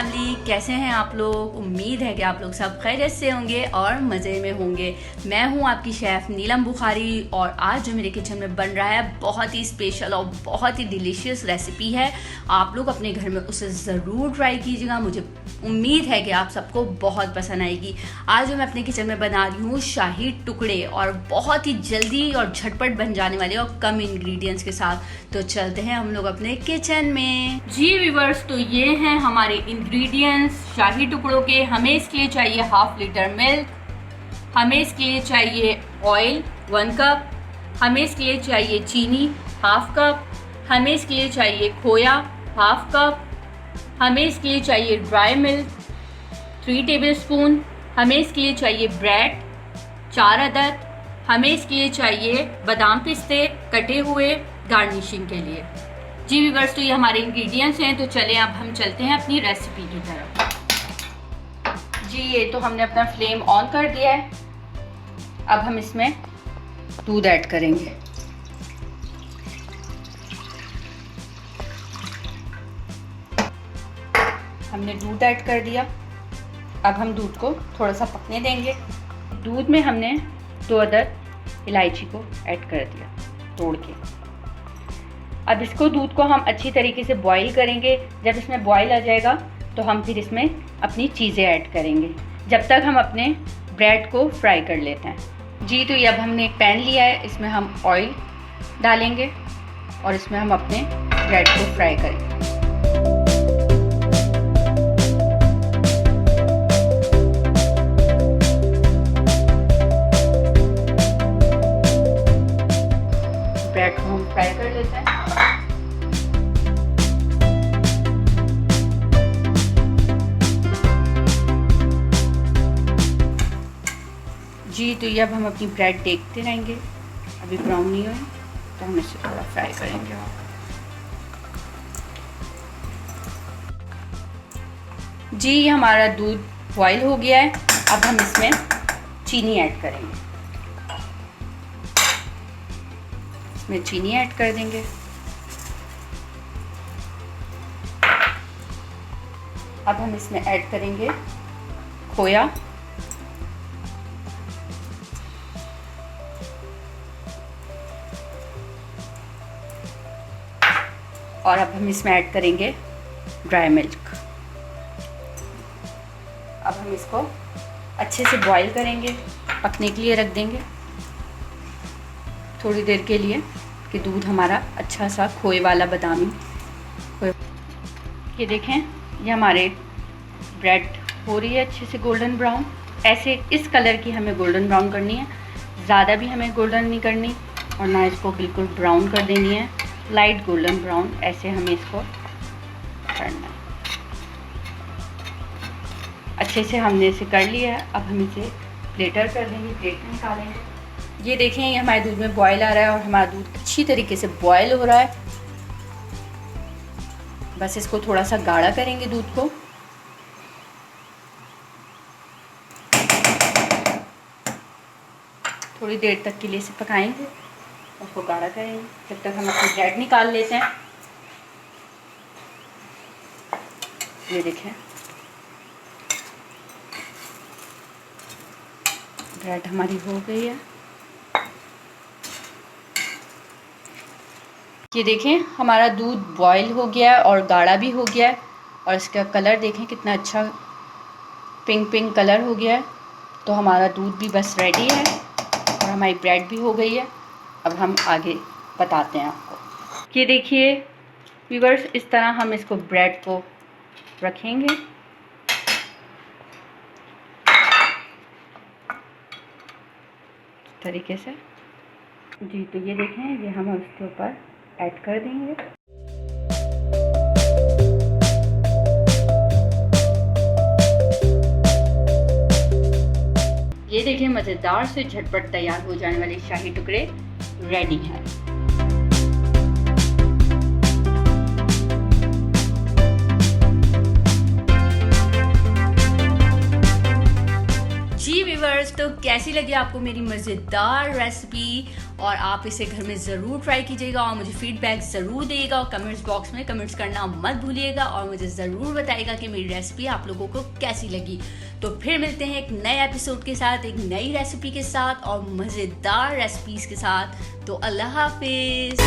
Family, कैसे हैं आप लोग। उम्मीद है कि आप लोग सब खैरियत से होंगे और मज़े में होंगे। मैं हूं आपकी शेफ़ नीलम बुखारी और आज जो मेरे किचन में बन रहा है बहुत ही स्पेशल और बहुत ही डिलीशियस रेसिपी है। आप लोग अपने घर में उसे ज़रूर ट्राई कीजिएगा। मुझे उम्मीद है कि आप सबको बहुत पसंद आएगी। आज जो मैं अपने किचन में बना रही हूँ शाही टुकड़े, और बहुत ही जल्दी और झटपट बन जाने वाले और कम इंग्रेडिएंट्स के साथ। तो चलते हैं हम लोग अपने किचन में। जी व्यूअर्स, तो ये हैं हमारे इंग्रेडिएंट्स शाही टुकड़ों के। हमें इसके लिए चाहिए हाफ लीटर मिल्क, हमें इसके लिए चाहिए ऑयल 1 कप, हमें इसके लिए चाहिए चीनी हाफ कप, हमें इसके लिए चाहिए खोया हाफ कप, हमें इसके लिए चाहिए ड्राई मिल्क 3 टेबलस्पून, हमें इसके लिए चाहिए ब्रेड 4 अदद, हमें इसके लिए चाहिए बादाम पिस्ते कटे हुए गार्निशिंग के लिए। जी व्यूअर्स, तो ये हमारे इंग्रेडिएंट्स हैं। तो चलें अब हम चलते हैं अपनी रेसिपी की तरफ। जी ये तो हमने अपना फ्लेम ऑन कर दिया है। अब हम इसमें दूध ऐड करेंगे। हमने दूध ऐड कर दिया। अब हम दूध को थोड़ा सा पकने देंगे। दूध में हमने 2 अदद इलायची को ऐड कर दिया तोड़ के। अब इसको दूध को हम अच्छी तरीके से बॉईल करेंगे। जब इसमें बॉईल आ जाएगा तो हम फिर इसमें अपनी चीज़ें ऐड करेंगे, जब तक हम अपने ब्रेड को फ्राई कर लेते हैं। जी तो ये अब हमने एक पैन लिया है, इसमें हम ऑयल डालेंगे और इसमें हम अपने ब्रेड को फ्राई करेंगे। ब्रेड को हम फ्राई कर लेते हैं। जी तो ये अब हम अपनी ब्रेड देखते रहेंगे, अभी ब्राउन नहीं हुई तो हम इसे थोड़ा फ्राई करेंगे। जी हमारा दूध बॉईल हो गया है। अब हम इसमें चीनी ऐड करेंगे। इसमें चीनी ऐड कर देंगे। अब हम इसमें ऐड करेंगे खोया, और अब हम इसमें ऐड करेंगे ड्राई मिल्क। अब हम इसको अच्छे से बॉईल करेंगे, पकने के लिए रख देंगे थोड़ी देर के लिए, कि दूध हमारा अच्छा सा खोए वाला बादामी खोए। ये देखें, ये हमारे ब्रेड हो रही है अच्छे से गोल्डन ब्राउन। ऐसे इस कलर की हमें गोल्डन ब्राउन करनी है, ज़्यादा भी हमें गोल्डन नहीं करनी और ना इसको बिल्कुल ब्राउन कर देनी है। लाइट गोल्डन ब्राउन ऐसे हमें इसको करना है। अच्छे से हमने इसे कर लिया है। अब हम इसे प्लेटर कर देंगे, प्लेट में निकालेंगे। ये देखें, ये हमारे दूध में बॉयल आ रहा है और हमारा दूध अच्छी तरीके से बॉयल हो रहा है। बस इसको थोड़ा सा गाढ़ा करेंगे दूध को। थोड़ी देर तक के लिए इसे पकाएंगे, उसको गाढ़ा करेंगे, जब तक हम अपनी ब्रेड निकाल लेते हैं। ये देखें, ब्रेड हमारी हो गई है। ये देखें, हमारा दूध बॉईल हो गया है और गाढ़ा भी हो गया है, और इसका कलर देखें कितना अच्छा पिंक पिंक कलर हो गया है। तो हमारा दूध भी बस रेडी है और हमारी ब्रेड भी हो गई है। अब हम आगे बताते हैं आपको। ये देखिए व्यूअर्स, इस तरह हम इसको ब्रेड को रखेंगे। इस तरीके से। जी तो ये देखें, ये हम उसके ऊपर ऐड कर देंगे। ये देखिए, मज़ेदार से झटपट तैयार हो जाने वाले शाही टुकड़े रेडी हैं। जी व्यूअर्स, दोस्तों, कैसी लगी आपको मेरी मज़ेदार रेसिपी? और आप इसे घर में ज़रूर ट्राई कीजिएगा और मुझे फीडबैक ज़रूर देगा और कमेंट्स बॉक्स में कमेंट्स करना मत भूलिएगा और मुझे ज़रूर बताइएगा कि मेरी रेसिपी आप लोगों को कैसी लगी। तो फिर मिलते हैं एक नए एपिसोड के साथ, एक नई रेसिपी के साथ और मज़ेदार रेसिपीज़ के साथ। तो अल्लाह हाफिज़।